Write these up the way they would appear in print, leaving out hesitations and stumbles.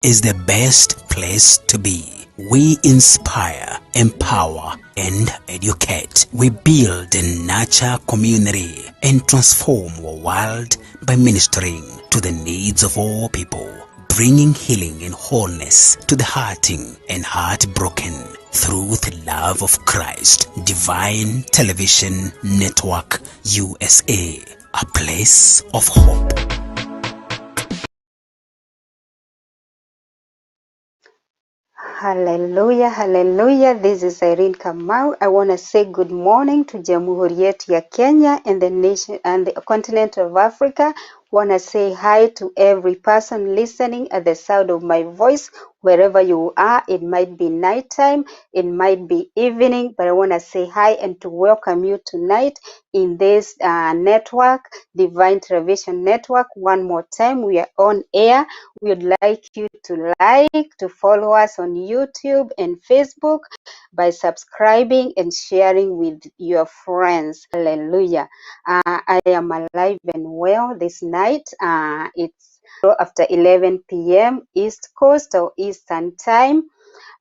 is the best place to be. We inspire, empower, and educate. We build and nurture community and transform our world by ministering to the needs of all people, bringing healing and wholeness to the hurting and heartbroken through the love of Christ. Divine Television Network USA, a place of hope. Hallelujah, hallelujah. This is Irene Kamau. I want to say good morning to Jamhuri yetu ya Kenya and the nation and the continent of Africa. Want to say hi to every person listening at the sound of my voice, wherever you are. It might be nighttime, it might be evening, but I want to say hi and to welcome you tonight in this network, Divine Television Network. One more time, we are on air. We would like you to to follow us on YouTube and Facebook by subscribing and sharing with your friends. Hallelujah. I am alive and well this night. It's after 11 p.m. East Coast or Eastern Time.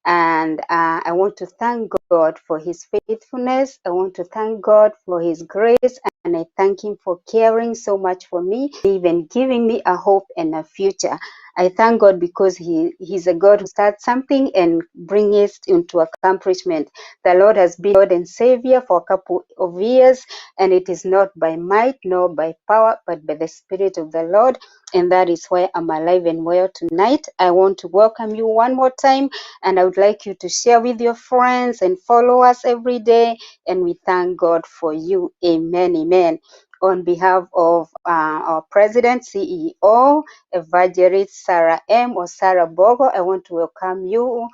And I want to thank God for his faithfulness. I want to thank God for his grace. And I thank him for caring so much for me, even giving me a hope and a future. I thank God because he's a God who starts something and brings it into accomplishment. The Lord has been Lord and Savior for a couple of years, and it is not by might nor by power, but by the Spirit of the Lord. And that is why I'm alive and well tonight. I want to welcome you one more time, and I would like you to share with your friends and follow us every day. And we thank God for you. Amen, amen. On behalf of our President, CEO, Evangelist Sarah M. or Sarah Bogo, I want to welcome you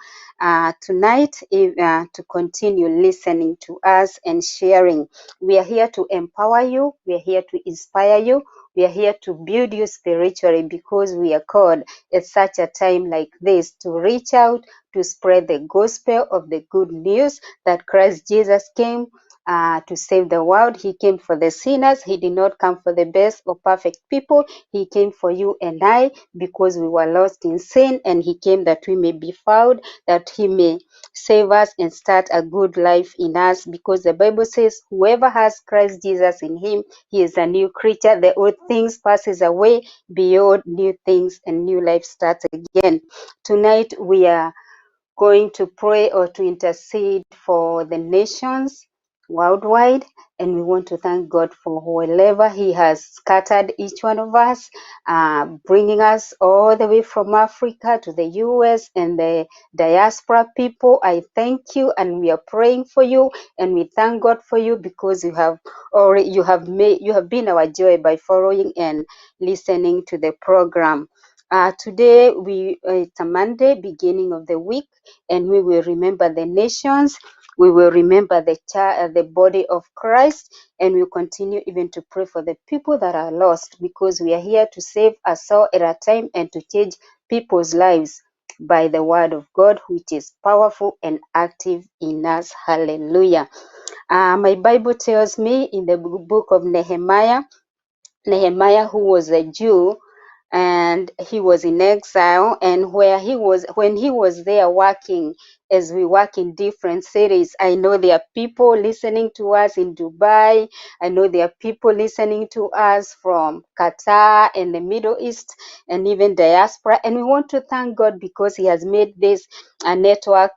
tonight to continue listening to us and sharing. We are here to empower you. We are here to inspire you. We are here to build you spiritually because we are called at such a time like this to reach out, to spread the gospel of the good news that Christ Jesus came to save the world. He came for the sinners. He did not come for the best or perfect people. He came for you and I because we were lost in sin, and he came that we may be found, that he may save us and start a good life in us, because the Bible says whoever has Christ Jesus in him, he is a new creature. The old things passes away, behold, new things and new life starts again. Tonight we are going to pray or to intercede for the nations worldwide, and we want to thank God for wherever he has scattered each one of us, bringing us all the way from Africa to the US and the diaspora people. I thank you, and we are praying for you, and we thank God for you because you have been our joy by following and listening to the program. Today it's a Monday, beginning of the week, and we will remember the nations. We will remember the body of Christ, and we'll continue even to pray for the people that are lost, because we are here to save a soul at a time and to change people's lives by the word of God, which is powerful and active in us. Hallelujah. My Bible tells me in the book of Nehemiah, who was a Jew, and he was in exile, and when he was there working, as we work in different cities, I know there are people listening to us in Dubai. I know there are people listening to us from Qatar and the Middle East and even diaspora, and we want to thank God because he has made this network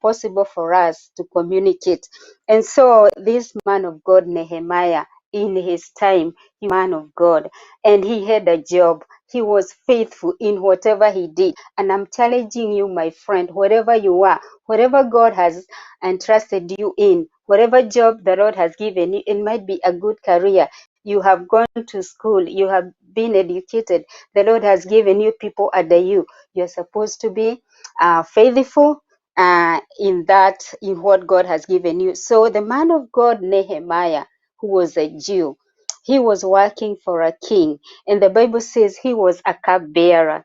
possible for us to communicate. And so this man of God, Nehemiah, in his time, he was a man of God, and he had a job. He was faithful in whatever he did. And I'm challenging you, my friend, wherever you are, whatever God has entrusted you in, whatever job the Lord has given you, it might be a good career. You have gone to school, you have been educated, the Lord has given you people under you. You're supposed to be faithful in what God has given you. So the man of God, Nehemiah, who was a Jew, he was working for a king, and the Bible says he was a cupbearer.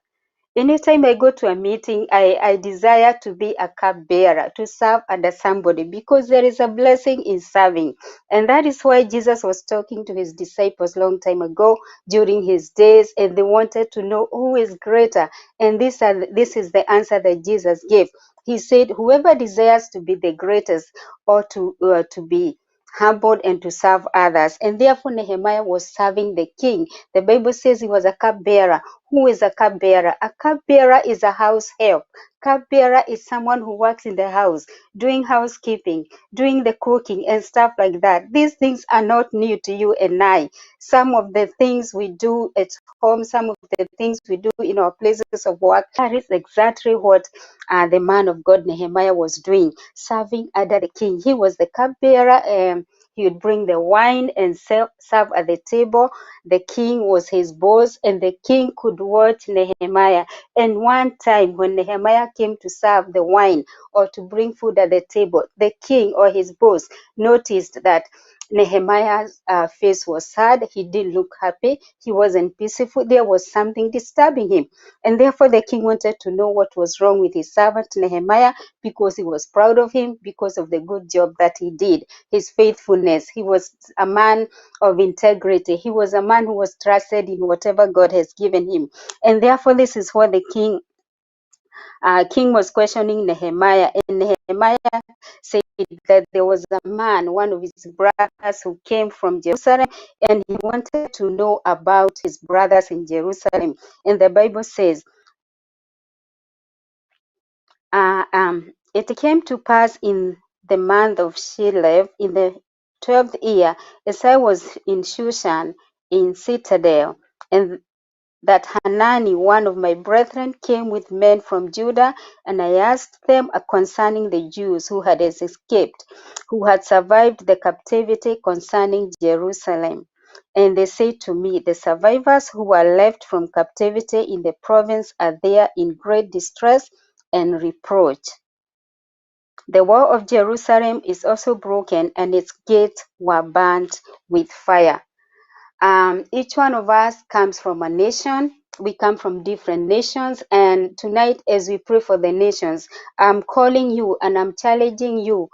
Anytime I go to a meeting, I desire to be a cupbearer, to serve under somebody, because there is a blessing in serving. And that is why Jesus was talking to his disciples long time ago during his days, and they wanted to know who is greater. And this is the answer that Jesus gave. He said, whoever desires to be the greatest ought to be humbled and to serve others. And therefore Nehemiah was serving the king. The Bible says he was a cupbearer. Who is a cupbearer? A cupbearer is a house help. Cupbearer is someone who works in the house, doing housekeeping, doing the cooking and stuff like that. These things are not new to you and I. Some of the things we do at home, some of the things we do in our places of work, that is exactly what the man of God Nehemiah was doing, serving under the king. He was the cupbearer. He would bring the wine and serve at the table. The king was his boss, and the king could watch Nehemiah. And one time when Nehemiah came to serve the wine or to bring food at the table, the king or his boss noticed that Nehemiah's face was sad. He didn't look happy. He wasn't peaceful. There was something disturbing him. And therefore the king wanted to know what was wrong with his servant Nehemiah, because he was proud of him because of the good job that he did, his faithfulness. He was a man of integrity. He was a man who was trusted in whatever God has given him. And therefore this is what the king was questioning Nehemiah. And Nehemiah said that there was a man, one of his brothers, who came from Jerusalem, and he wanted to know about his brothers in Jerusalem. And the Bible says, it came to pass in the month of Shilev, in the 12th year, as I was in Shushan in citadel, and that Hanani, one of my brethren, came with men from Judah, and I asked them concerning the Jews who had escaped, who had survived the captivity, concerning Jerusalem. And they said to me, the survivors who were left from captivity in the province are there in great distress and reproach. The wall of Jerusalem is also broken, and its gates were burnt with fire. Each one of us comes from a nation. We come from different nations, and tonight, as we pray for the nations, I'm calling you and I'm challenging you,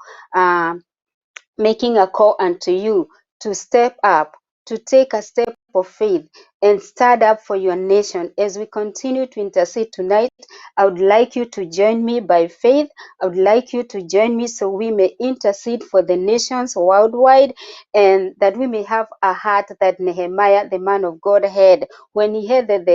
making a call unto you to step up, to take a step of faith and stand up for your nation. As we continue to intercede tonight, I would like you to join me by faith. I would like you to join me so we may intercede for the nations worldwide, and that we may have a heart that Nehemiah, the man of God, had when he heard that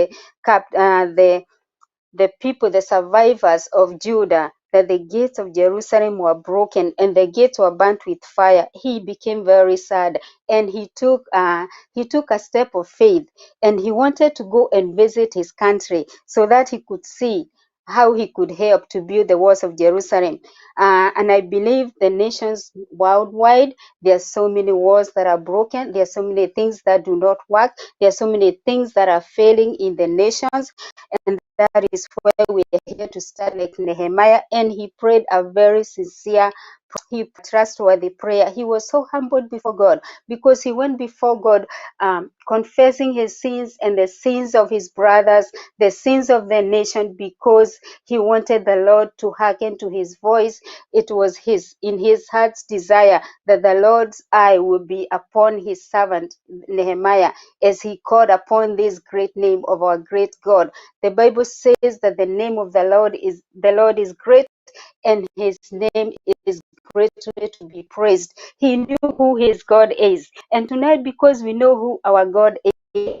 the people, the survivors of Judah, that the gates of Jerusalem were broken and the gates were burnt with fire. He became very sad, and he took a step of faith, and he wanted to go and visit his country so that he could see how he could help to build the walls of Jerusalem. And I believe the nations worldwide, there are so many walls that are broken. There are so many things that do not work. There are so many things that are failing in the nations. And that is where we are here to start like Nehemiah. And he prayed a very sincere, trustworthy prayer. He was so humbled before God, because he went before God, confessing his sins and the sins of his brothers, the sins of the nation, because he wanted the Lord to hearken to his voice. It was in his heart's desire that the Lord's eye would be upon his servant Nehemiah, as he called upon this great name of our great God. The Bible says that the name of the Lord is great, and his name is greatly to be praised. He knew who his God is. And tonight, because we know who our God is,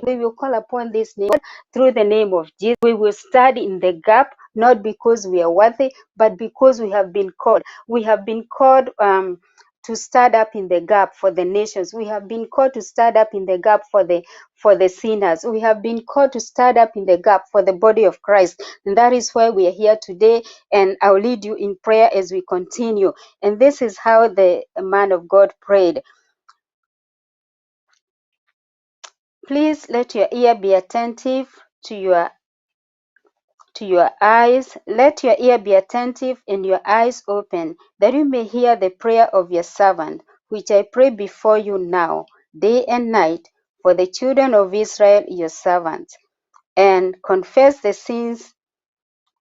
we will call upon this name through the name of Jesus. We will stand in the gap, not because we are worthy, but because we have been called. We have been called to stand up in the gap for the nations. We have been called to stand up in the gap for the sinners. We have been called to stand up in the gap for the body of Christ. And that is why we are here today. And I'll lead you in prayer as we continue. And this is how the man of God prayed. Please let your ear be attentive to your eyes. Let your ear be attentive and your eyes open, that you may hear the prayer of your servant, which I pray before you now, day and night, for the children of Israel, your servants, and confess the sins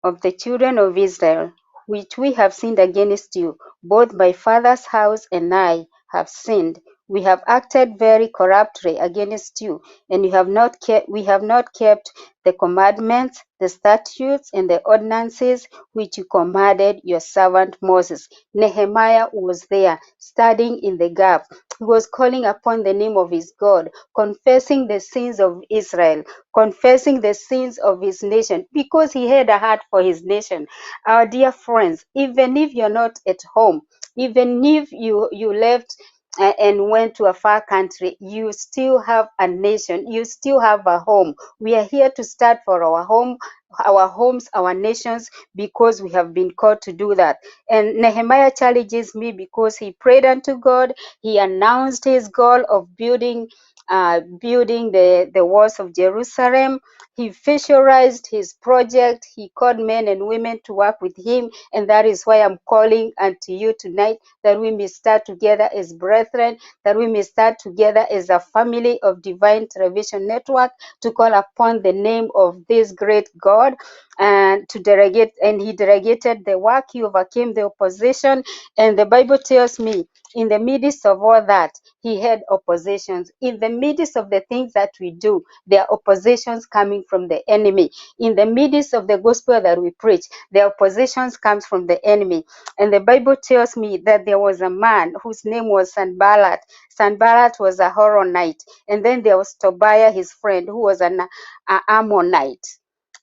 of the children of Israel, which we have sinned against you, both my father's house and I have sinned. We have acted very corruptly against you, and we have not kept the commandments, the statutes, and the ordinances which you commanded your servant Moses. Nehemiah was there, standing in the gap. He was calling upon the name of his God, confessing the sins of Israel, confessing the sins of his nation, because he had a heart for his nation. Our dear friends, even if you're not at home, even if you left and went to a far country, you still have a nation, you still have a home. We are here to start for our home, our homes, our nations, because we have been called to do that. And Nehemiah challenges me because he prayed unto God. He announced his goal of building the walls of Jerusalem. He visualized his project. He called men and women to work with him. And that is why I'm calling unto you tonight, that we may start together as brethren, that we may start together as a family of Divine Television Network to call upon the name of this great God and to delegate. And he delegated the work. He overcame the opposition. And the Bible tells me, in the midst of all that, he had oppositions. In the midst of the things that we do, there are oppositions coming from the enemy. In the midst of the gospel that we preach, the oppositions comes from the enemy. And the Bible tells me that there was a man whose name was Sanballat. Sanballat was a Horonite. And then there was Tobiah, his friend, who was an Ammonite.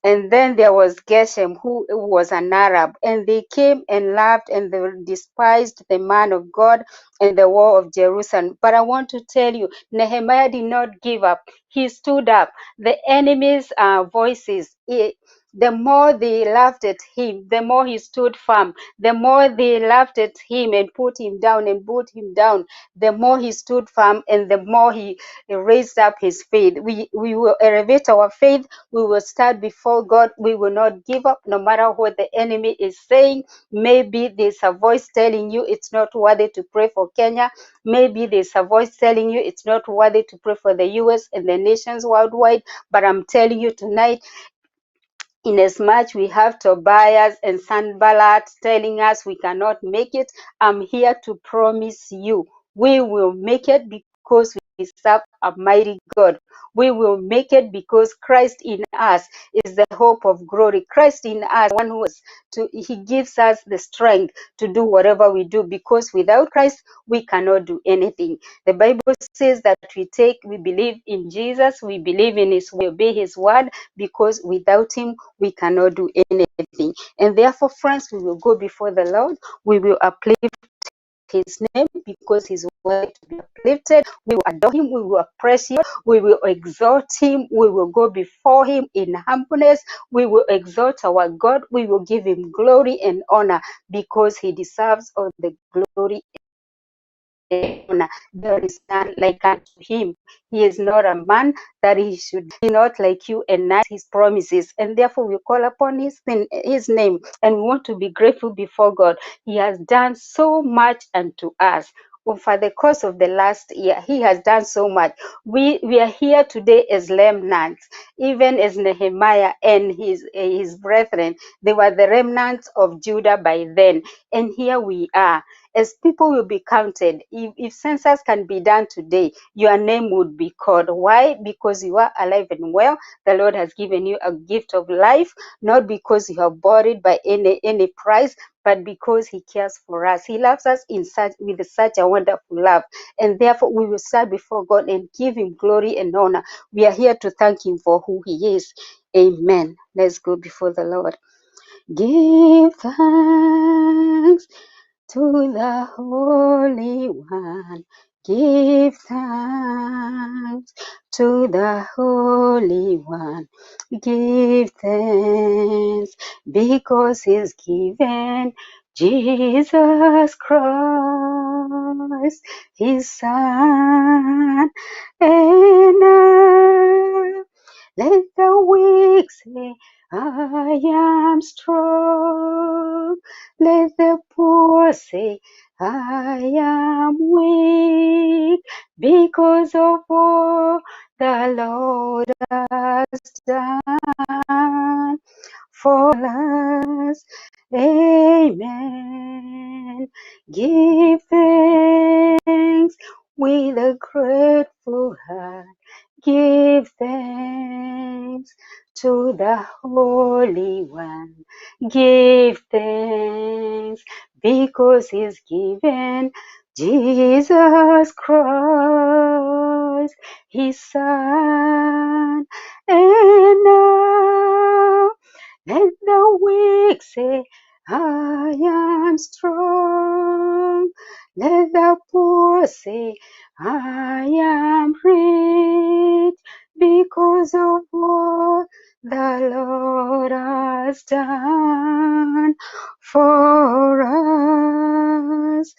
And then there was Geshem, who was an Arab. And they came and laughed and they despised the man of God and the wall of Jerusalem. But I want to tell you, Nehemiah did not give up. He stood up. The enemy's voices, the more they laughed at him, the more he stood firm. The more they laughed at him and put him down and put him down, the more he stood firm and the more he raised up his faith. We will elevate our faith. We will stand before God. We will not give up no matter what the enemy is saying. Maybe there's a voice telling you it's not worthy to pray for Kenya. Maybe there's a voice telling you it's not worthy to pray for the US and the nations worldwide. But I'm telling you tonight, inasmuch we have Tobias and Sanballat telling us we cannot make it, I'm here to promise you we will make it because we serve a mighty God. We will make it because Christ in us is the hope of glory. Christ in us, one who is he gives us the strength to do whatever we do, because without Christ we cannot do anything. The Bible says that we believe in Jesus, we believe in his, we obey his word, because without him we cannot do anything. And therefore, friends, we will go before the Lord. We will uplift his name because he's worthy to be uplifted. We will adore him. We will appreciate him. We will exalt him. We will go before him in humbleness. We will exalt our God. We will give him glory and honor because he deserves all the glory and honor. There is none like unto him. He is not a man that he should be, not like you and not his promises. And therefore we call upon his name, and we want to be grateful before God. He has done so much unto us. Over the course of the last year, he has done so much. We are here today as remnants, even as Nehemiah and his brethren. They were the remnants of Judah by then. And here we are. As people will be counted, if census can be done today, your name would be called. Why? Because you are alive and well. The Lord has given you a gift of life, not because you have bought it by any price, but because he cares for us. He loves us with such a wonderful love. And therefore, we will stand before God and give him glory and honor. We are here to thank him for who he is. Amen. Let's go before the Lord. Give thanks to the Holy One. Give thanks to the Holy One. Give thanks because he's given Jesus Christ, his Son. And now let the weak say, I am strong. Let the poor say, I am weak, because of all the Lord has done for us. Amen. Give thanks with a grateful heart. Give thanks to the Holy One. Give thanks because He's given Jesus Christ, His Son. And now let the weak say, I am strong. Let the poor say, I am rich because of what the Lord has done for us.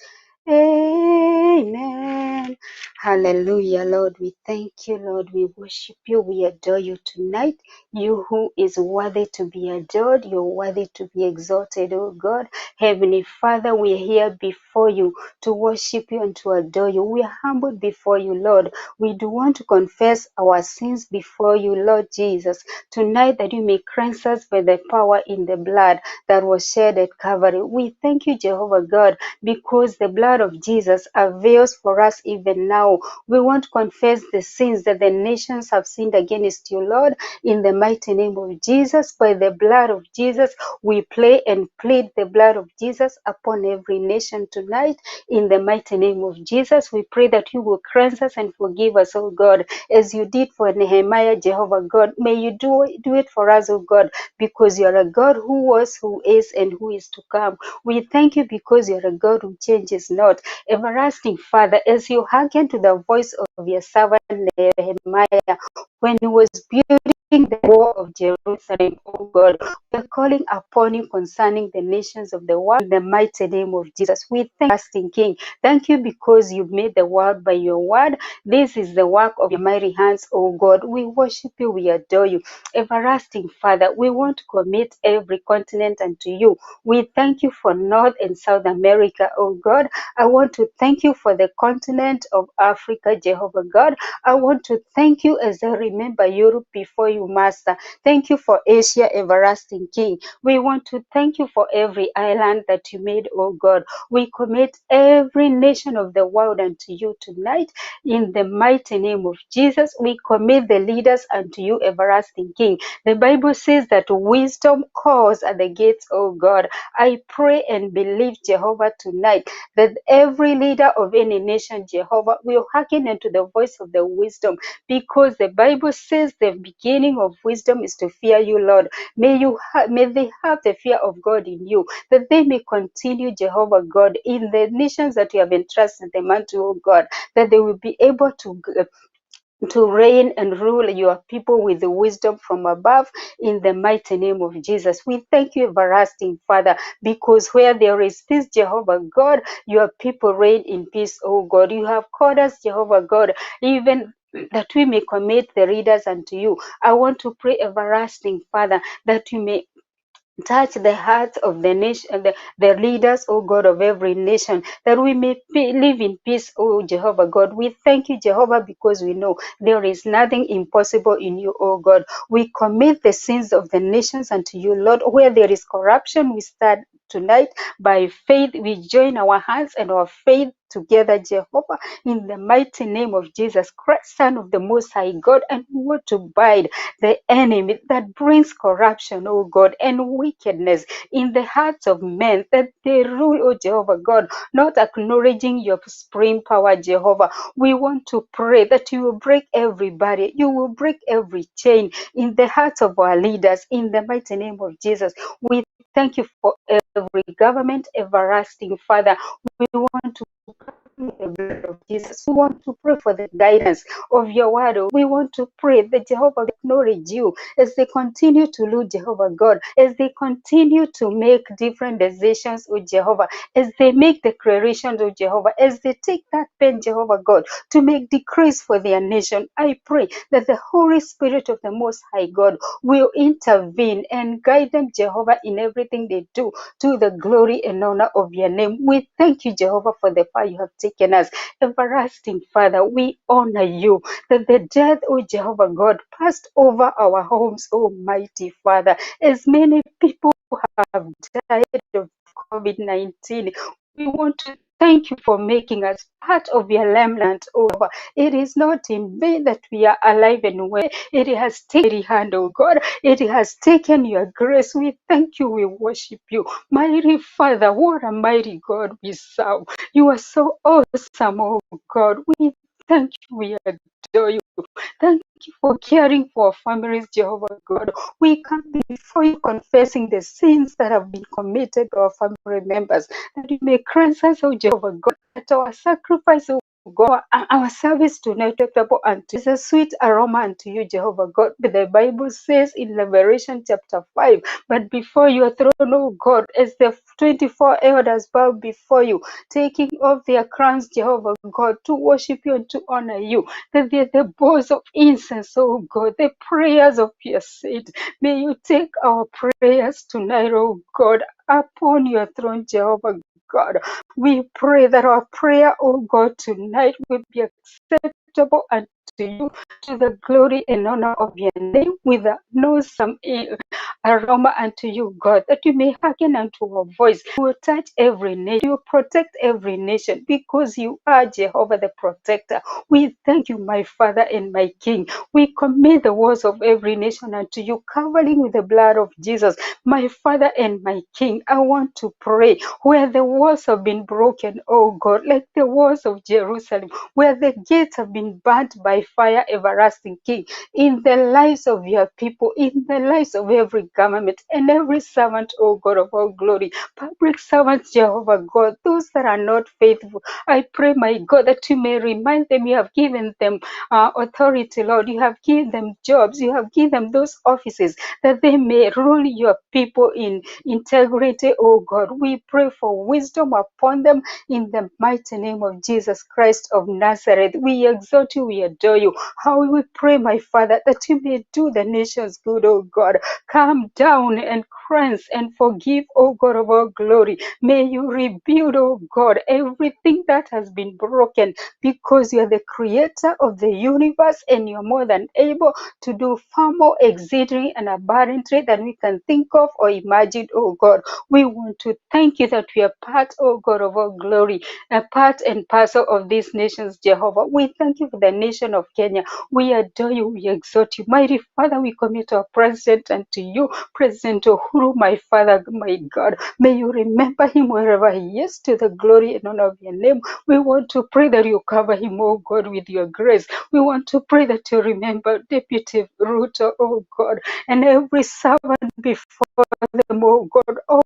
Amen. Hallelujah, Lord. We thank you, Lord. We worship you. We adore you tonight. You who is worthy to be adored, you're worthy to be exalted, oh God. Heavenly Father, we are here before you to worship you and to adore you. We are humbled before you, Lord. We do want to confess our sins before you, Lord Jesus, tonight, that you may cleanse us by the power in the blood that was shed at Calvary. We thank you, Jehovah God, because the blood of Jesus avails for us even now. We want to confess the sins that the nations have sinned against you, Lord, in the mighty name of Jesus. By the blood of Jesus, we pray and plead the blood of Jesus upon every nation tonight. In the mighty name of Jesus, we pray that you will cleanse us and forgive us, oh God, as you did for Nehemiah, Jehovah God. May you do it for us, oh God, because you are a God who was, who is, and who is to come. We thank you because you are a God who changes not. Everlasting Father, as you hearken to the voice of your servant Nehemiah, when he was building the wall of Jerusalem, oh God, we are calling upon you concerning the nations of the world in the mighty name of Jesus. We thank you, King King. Thank you because you made the world by your word. This is the work of your mighty hands, oh God. We worship you, we adore you. Everlasting Father, we want to commit every continent unto you. We thank you for North and South America, oh God. I want to thank you for the continent of Africa, Jehovah God. I want to thank you as I remember Europe before you, Master. Thank you for Asia, everlasting King. We want to thank you for every island that you made, oh God. We commit every nation of the world unto you tonight. In the mighty name of Jesus, we commit the leaders unto you, everlasting King. The Bible says that wisdom calls at the gates, oh God. I pray and believe, Jehovah, tonight that every leader of any nation, Jehovah, will hearken unto the voice of the wisdom, because the Bible says the beginning of wisdom is to fear you, Lord. May they have the fear of God in you, that they may continue, Jehovah God, in the nations that you have entrusted them unto, oh God, that they will be able to reign and rule your people with the wisdom from above, in the mighty name of Jesus. We thank you, everlasting Father, because where there is peace, Jehovah God, your people reign in peace, oh God. You have called us, Jehovah God, even that we may commit the readers unto you. I want to pray, everlasting Father, that you may touch the hearts of the nation, the leaders, oh God, of every nation, that we may live in peace, oh Jehovah God. We thank you, Jehovah, because we know there is nothing impossible in you, oh God. We commit the sins of the nations unto you, Lord. Where there is corruption, we start tonight by faith. We join our hands and our faith together, Jehovah, in the mighty name of Jesus Christ, Son of the Most High God, and we want to bind the enemy that brings corruption, oh God, and wickedness in the hearts of men, that they rule, oh Jehovah God, not acknowledging your supreme power, Jehovah. We want to pray that you will break every barrier, you will break every chain in the hearts of our leaders, in the mighty name of Jesus. We thank you for every government, everlasting Father. We want to the blood of Jesus. We want to pray for the guidance of your word. We want to pray that Jehovah acknowledge you as they continue to lose, Jehovah God, as they continue to make different decisions with Jehovah, as they make declarations of Jehovah, as they take that pen, Jehovah God, to make decrees for their nation. I pray that the Holy Spirit of the Most High God will intervene and guide them, Jehovah, in everything they do, to the glory and honor of your name. We thank you, Jehovah, for the fire you have overtaken us. Everlasting Father, we honor you that the death, oh Jehovah God, passed over our homes, Almighty Father. As many people have died of COVID-19, we want to thank you for making us part of your remnant over. It is not in vain that we are alive and well. It has taken your hand, oh God. It has taken your grace. We thank you. We worship you. Mighty Father, what a mighty God we serve. You are so awesome, oh God. We thank you. We adore you. Thank you for caring for our families, Jehovah God. We come before you confessing the sins that have been committed to our family members, that you may cleanse us, oh Jehovah God, that our sacrifice, oh God, our service tonight acceptable unto is a sweet aroma unto you, Jehovah God. But the Bible says in Revelation chapter 5, but before your throne, oh God, as the 24 elders bow before you, taking off their crowns, Jehovah God, to worship you and to honor you, the bowls of incense, oh God, the prayers of your saints. May you take our prayers tonight, oh God, upon your throne, Jehovah God. We pray that our prayer, oh God, tonight will be acceptable unto you, to the glory and honor of your name, with a noisome aroma unto you, God, that you may hearken unto our voice. You will touch every nation, you will protect every nation, because you are Jehovah the protector. We thank you, my Father and my King. We commit the wars of every nation unto you, covering with the blood of Jesus. My Father and my King, I want to pray where the walls have been broken, oh God, like the walls of Jerusalem, where the gates have been burnt by fire, everlasting King, in the lives of your people, in the lives of every government and every servant, oh God of all glory, public servants, Jehovah God, those that are not faithful. I pray, my God, that you may remind them you have given them authority, Lord. You have given them jobs. You have given them those offices that they may rule your people in integrity, oh God. We pray for wisdom upon them in the mighty name of Jesus Christ of Nazareth. We exalt you, we adore you. How we pray, my Father, that you may do the nations good, oh God. Come down and cleanse and forgive, oh God of all glory. May you rebuild, oh God, everything that has been broken, because you are the creator of the universe and you're more than able to do far more exceedingly and abundantly than we can think of or imagine, oh God. We want to thank you that we are part, oh God of all glory, a part and parcel of these nations, Jehovah. We thank you for the nation of Kenya. We adore you, we exhort you. Mighty Father, we commit our president unto you, President Uhuru, my Father, my God. May you remember him wherever he is, to the glory and honor of your name. We want to pray that you cover him, oh God, with your grace. We want to pray that you remember Deputy Ruto, oh God, and every servant before them, oh God, all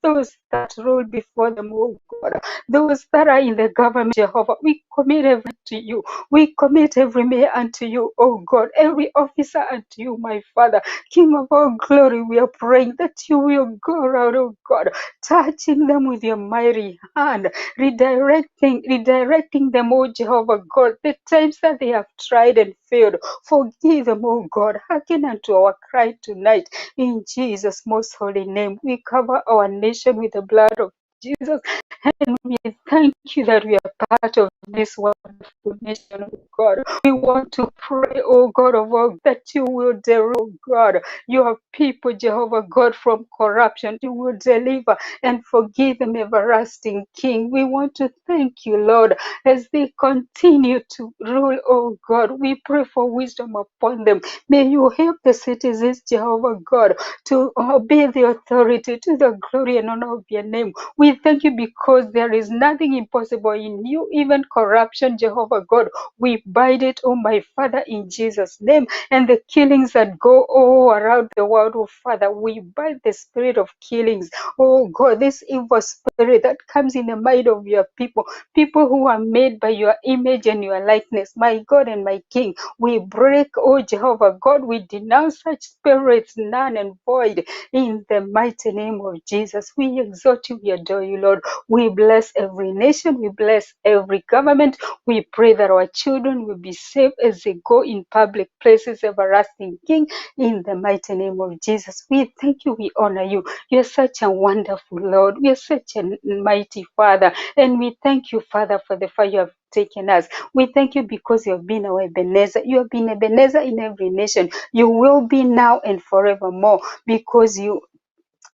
those that rule before them, oh God, those that are in the government, Jehovah. We commit everything to you. We commit every mayor unto you, oh God, every officer unto you, my Father. King of all glory, we are praying that you will go around, oh God, touching them with your mighty hand, redirecting them, oh Jehovah God, the times that they have tried and failed. Forgive them, oh God. Hearken unto our cry tonight. In Jesus' most holy name, we cover our nation with the blood of Jesus, and we thank you that we are part of this wonderful nation, oh God. We want to pray, oh God of all, that you will deliver, oh God, your people, Jehovah God, from corruption. You will deliver and forgive them, everlasting King. We want to thank you, Lord, as they continue to rule, oh God. We pray for wisdom upon them. May you help the citizens, Jehovah God, to obey the authority, to the glory and honor of your name. We thank you because there is nothing impossible in you, even corruption, Jehovah God. We bind it, oh my Father, in Jesus' name. And the killings that go all around the world, oh Father, we bind the spirit of killings, oh God, this evil spirit that comes in the mind of your people, people who are made by your image and your likeness, my God and my King. We break, oh Jehovah God, we denounce such spirits, none and void, in the mighty name of Jesus. We exalt you, we adore honor you, Lord. We bless every nation. We bless every government. We pray that our children will be safe as they go in public places, everlasting King, in the mighty name of Jesus. We thank you. We honor you. You're such a wonderful Lord. We are such a mighty Father. And we thank you, Father, for the fire you have taken us. We thank you because you have been our Ebenezer. You have been Ebenezer in every nation. You will be now and forevermore because you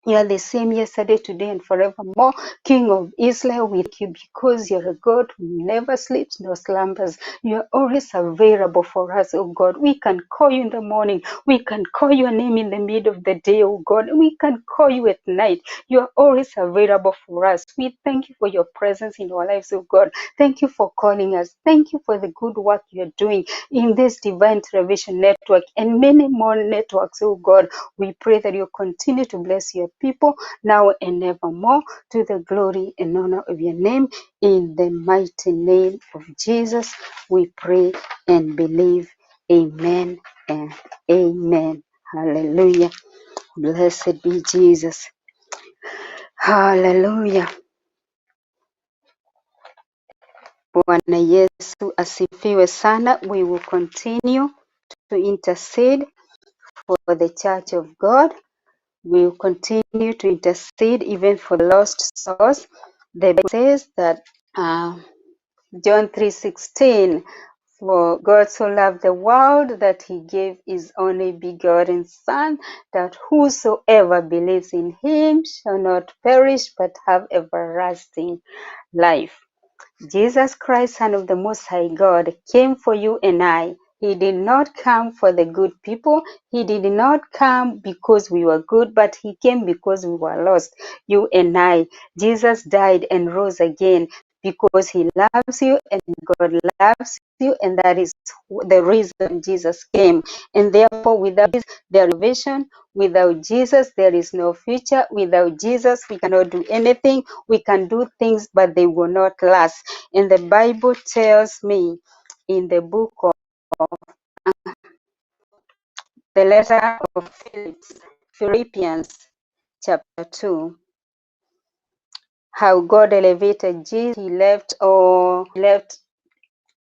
are the same yesterday, today, and forevermore. King of Israel, we thank you because you're a God who never sleeps nor slumbers. You are always available for us, oh God. We can call you in the morning. We can call your name in the middle of the day, oh God. We can call you at night. You are always available for us. We thank you for your presence in our lives, oh God. Thank you for calling us. Thank you for the good work you're doing in this Divine Television Network and many more networks, oh God. We pray that you continue to bless your people now and evermore to the glory and honor of your name. In the mighty name of Jesus, we pray and believe. Amen and amen. Hallelujah. Blessed be Jesus. Hallelujah. Bwana Yesu asifiwe sana. We will continue to intercede for the church of God. We will continue to intercede even for the lost souls. The Bible says that John 3:16, for God so loved the world that he gave his only begotten Son, that whosoever believes in him shall not perish but have everlasting life. Jesus Christ, Son of the Most High God, came for you and I. He did not come for the good people. He did not come because we were good, but he came because we were lost. You and I. Jesus died and rose again because he loves you and God loves you, and that is the reason Jesus came. And therefore, without this, there is vision. Without Jesus, there is no future. Without Jesus, we cannot do anything. We can do things, but they will not last. And the Bible tells me in the book of the letter of Philippians chapter 2, how God elevated Jesus. He left all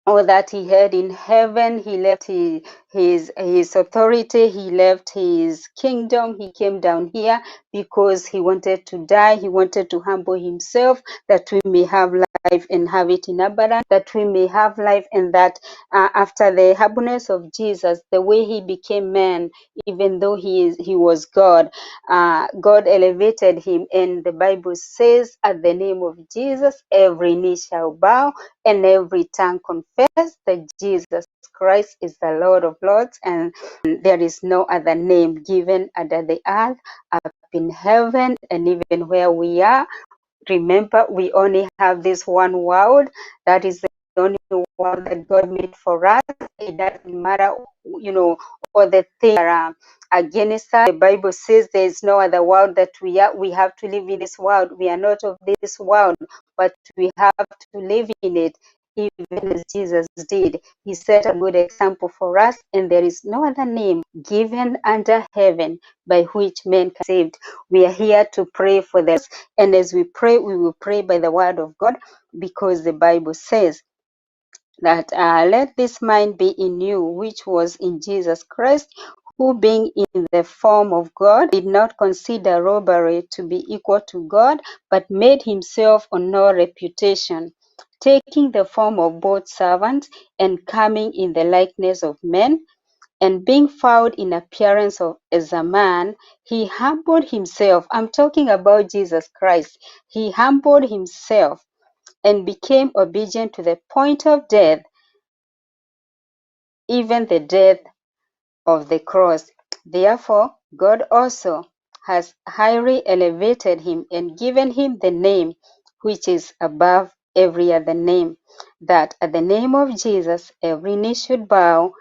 that he had in heaven. He left his authority. He left his kingdom. He came down here because he wanted to die. He wanted to humble himself that we may have life and have it in abundance, that we may have life, and that after the humbleness of Jesus, the way he became man, even though he was God, God elevated him. And the Bible says, at the name of Jesus, every knee shall bow and every tongue confess that Jesus Christ is the Lord of Lords, and there is no other name given under the earth, up in heaven, and even where we are. Remember, we only have this one world. That is the only world that God made for us. It doesn't matter, all the things that are against us. The Bible says there is no other world that we are. We have to live in this world. We are not of this world, but we have to live in it, even as Jesus did. He set a good example for us, and there is no other name given under heaven by which men can be saved. We are here to pray for this, and as we pray, we will pray by the word of God, because the Bible says that let this mind be in you, which was in Jesus Christ, who being in the form of God, did not consider robbery to be equal to God, but made himself of no reputation, taking the form of both servants, and coming in the likeness of men, and being found in appearance as a man, he humbled himself. I'm talking about Jesus Christ. He humbled himself and became obedient to the point of death, even the death of the cross. Therefore, God also has highly elevated him and given him the name which is above every other name, that at the name of Jesus every knee should bow,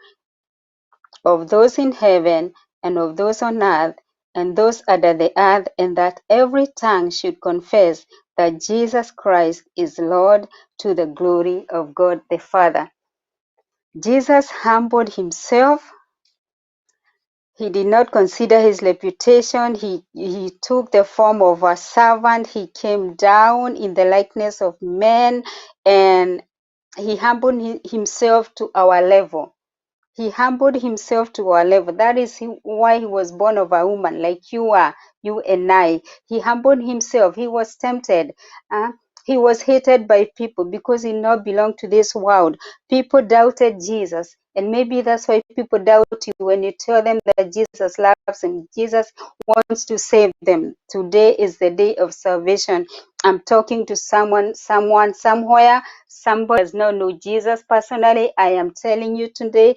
of those in heaven and of those on earth and those under the earth, and that every tongue should confess that Jesus Christ is Lord, to the glory of God the Father. Jesus humbled himself He did not consider his reputation. He took the form of a servant. He came down in the likeness of men, and he humbled himself to our level. He humbled himself to our level. That is why he was born of a woman, like you are, you and I. He humbled himself. He was tempted. He was hated by people because he did not belong to this world. People doubted Jesus. And maybe that's why people doubt you when you tell them that Jesus loves them. Jesus wants to save them. Today is the day of salvation. I'm talking to someone, somewhere. Somebody does not know Jesus personally. I am telling you today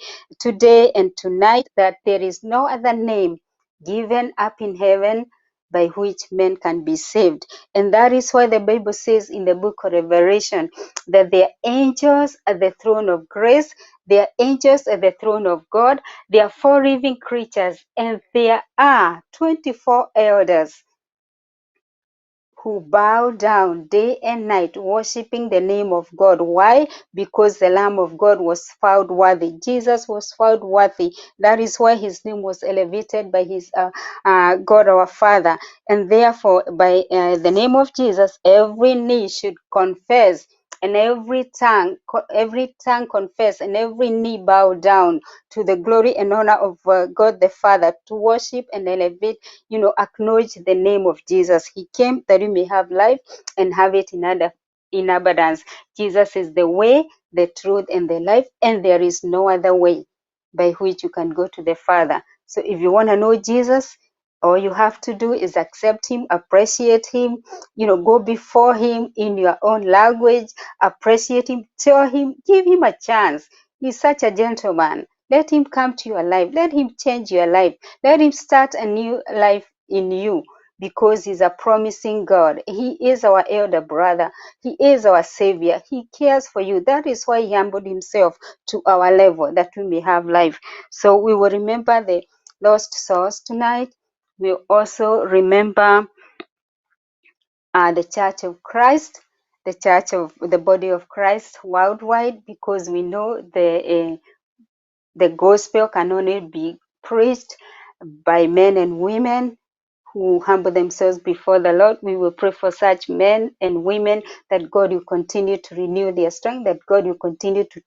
and tonight that there is no other name given up in heaven by which men can be saved. And that is why the Bible says in the book of Revelation that there are angels at the throne of grace, there are angels at the throne of God, there are four living creatures, and there are 24 elders who bow down day and night, worshiping the name of God. Why? Because the Lamb of God was found worthy. Jesus was found worthy. That is why his name was elevated by his God our Father. And therefore, by the name of Jesus, every knee should confess and every tongue confess and every knee bow down to the glory and honor of God the Father, to worship and elevate, acknowledge the name of Jesus. He came that you may have life and have it in abundance. Jesus is the way, the truth, and the life, and there is no other way by which you can go to the Father. So if you want to know Jesus, all you have to do is accept him, appreciate him, go before him in your own language, appreciate him, tell him, give him a chance. He's such a gentleman. Let him come to your life. Let him change your life. Let him start a new life in you, because he's a promising God. He is our elder brother. He is our savior. He cares for you. That is why he humbled himself to our level, that we may have life. So we will remember the lost souls tonight. We'll also remember the Church of Christ, the Church of the Body of Christ worldwide, because we know the gospel can only be preached by men and women who humble themselves before the Lord. We will pray for such men and women, that God will continue to renew their strength, that God will continue to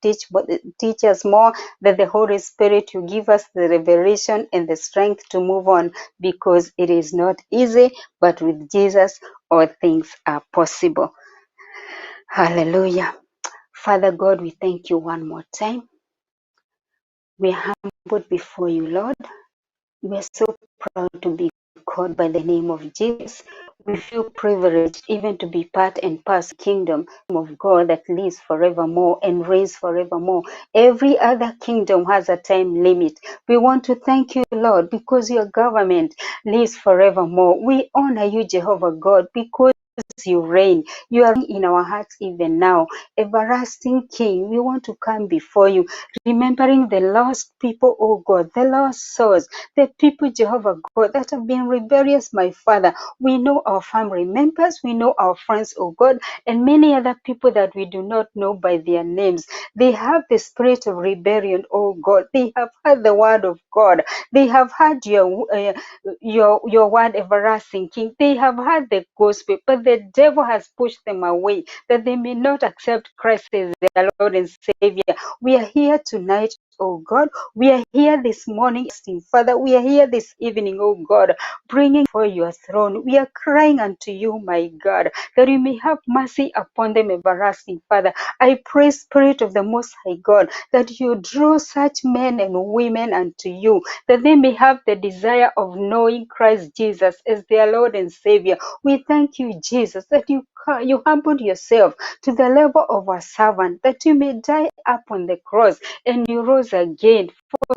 teach us more, that the Holy Spirit will give us the revelation and the strength to move on, because it is not easy, but with Jesus all things are possible. Hallelujah. Father God, we thank you one more time. We are humbled before you, Lord. We are so proud to be called by the name of Jesus. We feel privileged even to be part and parcel of the kingdom of God that lives forevermore and reigns forevermore. Every other kingdom has a time limit. We want to thank you, Lord, because your government lives forevermore. We honor you, Jehovah God, because you reign. You are in our hearts even now. Everlasting King, we want to come before you, remembering the lost people, oh God, the lost souls, the people, Jehovah God, that have been rebellious, my Father. We know our family members, we know our friends, oh God, and many other people that we do not know by their names. They have the spirit of rebellion, oh God. They have heard the word of God. They have heard your word, everlasting King. They have heard the gospel, but the devil has pushed them away, that they may not accept Christ as their Lord and Savior. We are here tonight, oh God. We are here this morning, Father. We are here this evening, oh God, bringing for your throne. We are crying unto you, my God, that you may have mercy upon them, everlasting Father. I pray, Spirit of the Most High God, that you draw such men and women unto you, that they may have the desire of knowing Christ Jesus as their Lord and Savior. We thank you, Jesus, that you humbled yourself to the level of a servant, that you may die up on the cross and you rose again for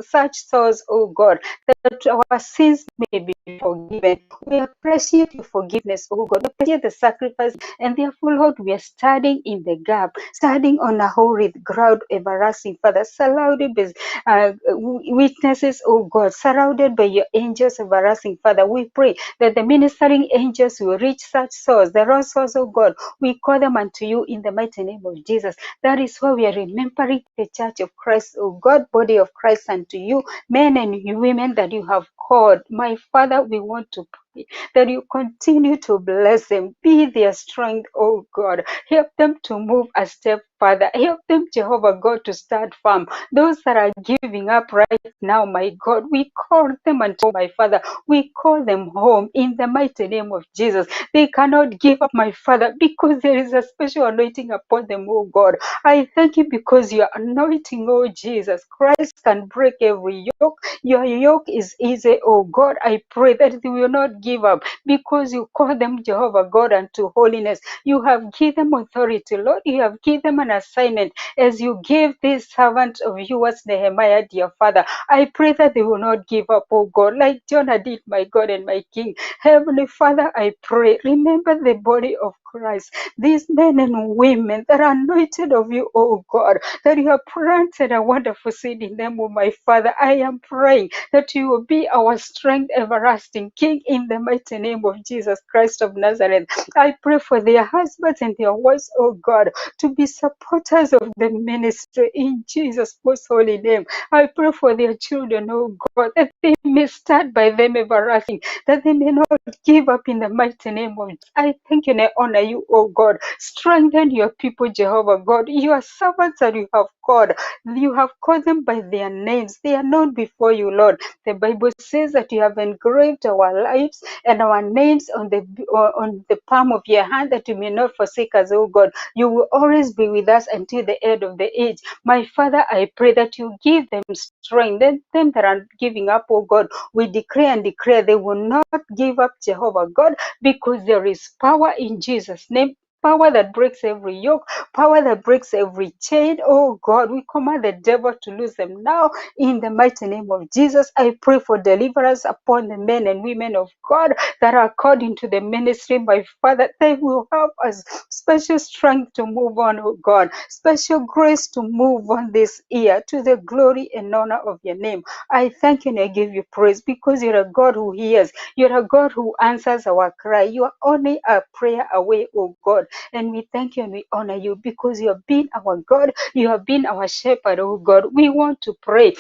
such souls, oh God, that our sins may be be forgiven. We appreciate your forgiveness, oh God. We appreciate the sacrifice, and therefore, Lord, we are standing in the gap, standing on a holy ground, everlasting Father, surrounded by witnesses, oh God, surrounded by your angels, everlasting Father. We pray that the ministering angels will reach such souls, the lost souls, oh God. We call them unto you in the mighty name of Jesus. That is why we are remembering the church of Christ, oh God, body of Christ unto you, men and women that you have called. My Father, we want to pray that you continue to bless them, be their strength, oh God. Help them to move a step further. Help them, Jehovah God, to stand firm. Those that are giving up right now, my God, we call them unto my Father. We call them home in the mighty name of Jesus. They cannot give up, my Father, because there is a special anointing upon them, oh God. I thank you because your anointing, oh Jesus Christ, can break every yoke. Your yoke is easy, oh God. I pray that they will not give up because you call them, Jehovah God, unto holiness. You have given them authority, Lord. You have given them an assignment as you gave this servant of yours, Nehemiah, dear Father. I pray that they will not give up, oh God, like Jonah did, my God and my King. Heavenly Father, I pray, remember the body of Christ, these men and women that are anointed of you, oh God, that you have planted a wonderful seed in them, oh my Father. I am praying that you will be our strength, everlasting King, in the mighty name of Jesus Christ of Nazareth. I pray for their husbands and their wives, oh God, to be supporters of the ministry in Jesus' most holy name. I pray for their children, oh God, that they may start by them everlasting, that they may not give up in the mighty name of Jesus. I thank you and I honor you, oh God. Strengthen your people, Jehovah God. Your servants that you have called. You have called them by their names. They are known before you, Lord. The Bible says that you have engraved our lives and our names on the palm of your hand, that you may not forsake us, oh God. You will always be with us until the end of the age. My Father, I pray that you give them strength. Then them that are giving up, oh God, we declare and declare they will not give up, Jehovah God, because there is power in Jesus' name. Power that breaks every yoke, power that breaks every chain. Oh God, we command the devil to lose them now in the mighty name of Jesus. I pray for deliverance upon the men and women of God that are called into the ministry. My Father, they will have us special strength to move on, oh God, special grace to move on this year to the glory and honor of your name. I thank you and I give you praise because you're a God who hears. You're a God who answers our cry. You are only a prayer away, oh God. And we thank you and we honor you because you have been our God. You have been our shepherd, oh God. We want to pray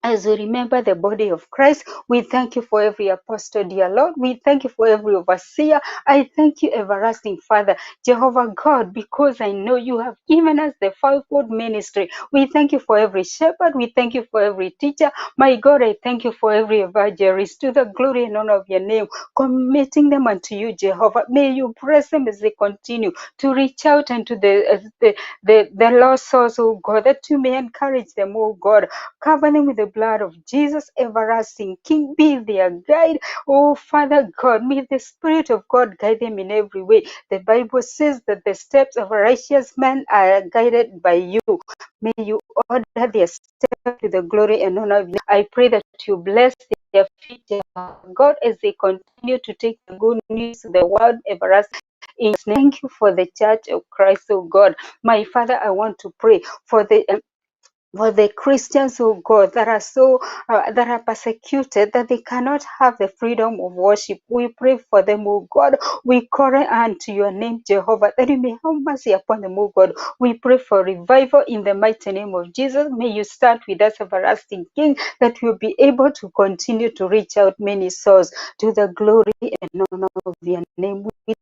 as we remember the body of Christ. We thank you for every apostle, dear Lord. We thank you for every overseer. I thank you, everlasting Father, Jehovah God, because I know you have given us the fivefold ministry. We thank you for every shepherd. We thank you for every teacher. My God, I thank you for every evangelist, to the glory and honor of your name, committing them unto you, Jehovah. May you bless them as they continue to reach out unto the lost souls, oh God, that you may encourage them, oh God. Cover them with the blood of Jesus, everlasting King. Be their guide. Oh, Father God, may the Spirit of God guide them in every way. The Bible says that the steps of a righteous man are guided by you. May you order their steps to the glory and honor of you. I pray that you bless their feet, God, as they continue to take the good news to the world, everlasting. Thank you for the church of Christ, oh God. My Father, I want to pray for the Christians, oh God, that are that are persecuted, that they cannot have the freedom of worship. We pray for them, oh God. We call unto your name, Jehovah, that you may have mercy upon them, oh God. We pray for revival in the mighty name of Jesus. May you start with us, everlasting King, that we'll be able to continue to reach out many souls to the glory and honor of your name. We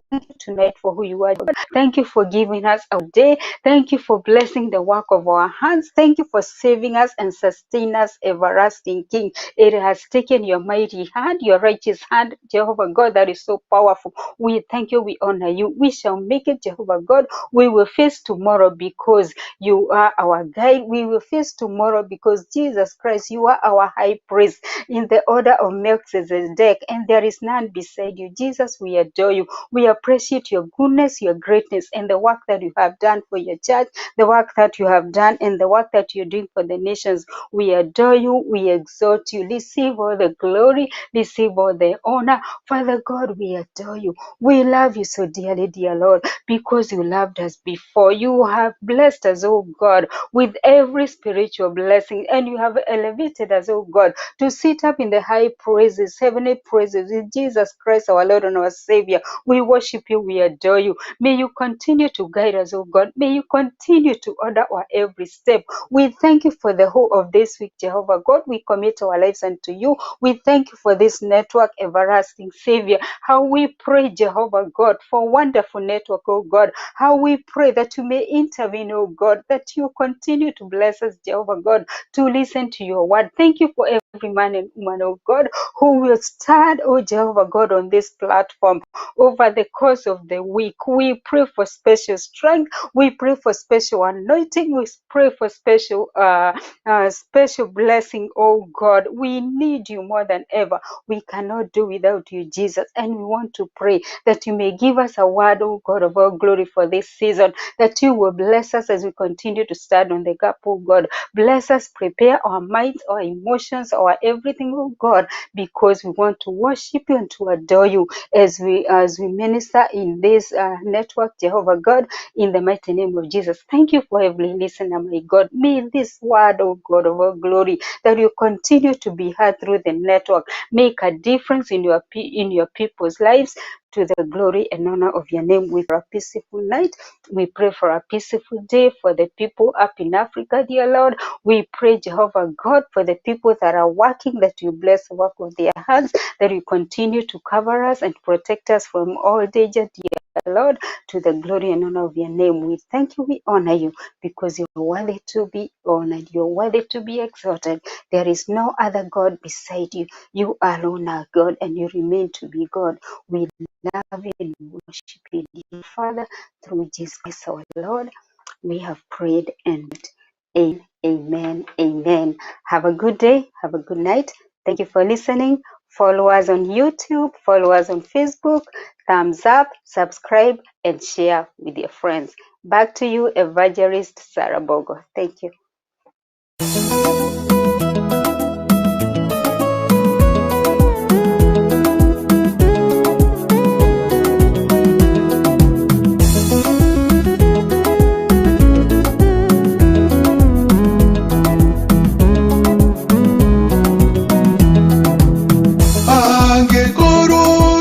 thank you tonight for who you are. Thank you for giving us our day. Thank you for blessing the work of our hands. Thank you for saving us and sustaining us, everlasting King. It has taken your mighty hand, your righteous hand, Jehovah God, that is so powerful. We thank you, we honor you. We shall make it, Jehovah God. We will face tomorrow because you are our guide. We will face tomorrow because Jesus Christ, you are our high priest in the order of Melchizedek, and there is none beside you. Jesus, we adore you. We appreciate appreciate your goodness, your greatness, and the work that you have done for your church, the work that you have done, and the work that you're doing for the nations. We adore you. We exalt you. Receive all the glory. Receive all the honor. Father God, we adore you. We love you so dearly, dear Lord, because you loved us before. You have blessed us, oh God, with every spiritual blessing, and you have elevated us, oh God, to sit up in the high praises, heavenly praises in Jesus Christ, our Lord and our Savior. We worship you. We adore you. May you continue to guide us, oh God. May you continue to order our every step. We thank you for the whole of this week, Jehovah God. We commit our lives unto you. We thank you for this network, everlasting Savior. How we pray, Jehovah God, for wonderful network, oh God. How we pray that you may intervene, oh God, that you continue to bless us, Jehovah God, to listen to your word. Thank you for every man and woman, oh God, who will stand, oh Jehovah God, on this platform over the course of the week. We pray for special strength. We pray for special anointing. We pray for special blessing, oh God. We need you more than ever. We cannot do without you, Jesus. And we want to pray that you may give us a word, oh God, of all glory for this season, that you will bless us as we continue to stand on the gap, oh God. Bless us, prepare our minds, our emotions, our everything, oh God, because we want to worship you and to adore you as we minister in this network, Jehovah God, in the mighty name of Jesus. Thank you for every listener, my God. May this word, oh God, of all glory, that you continue to be heard through the network, make a difference in your people's lives, to the glory and honor of your name. With a peaceful night, we pray for a peaceful day for the people up in Africa, dear Lord. We pray, Jehovah God, for the people that are working, that you bless the work of their hands, that you continue to cover us and protect us from all danger, dear Lord, to the glory and honor of your name. We thank you, we honor you, because you're worthy to be honored, you're worthy to be exalted. There is no other God beside you. You alone are God, and you remain to be God. We love you and worship you, Father, through Jesus Christ our Lord. We have prayed and amen, amen. Have a good day. Have a good night. Thank you for listening. Follow us on YouTube. Follow us on Facebook. Thumbs up, subscribe, and share with your friends. Back to you, Evangelist Sarah Bogo. Thank you.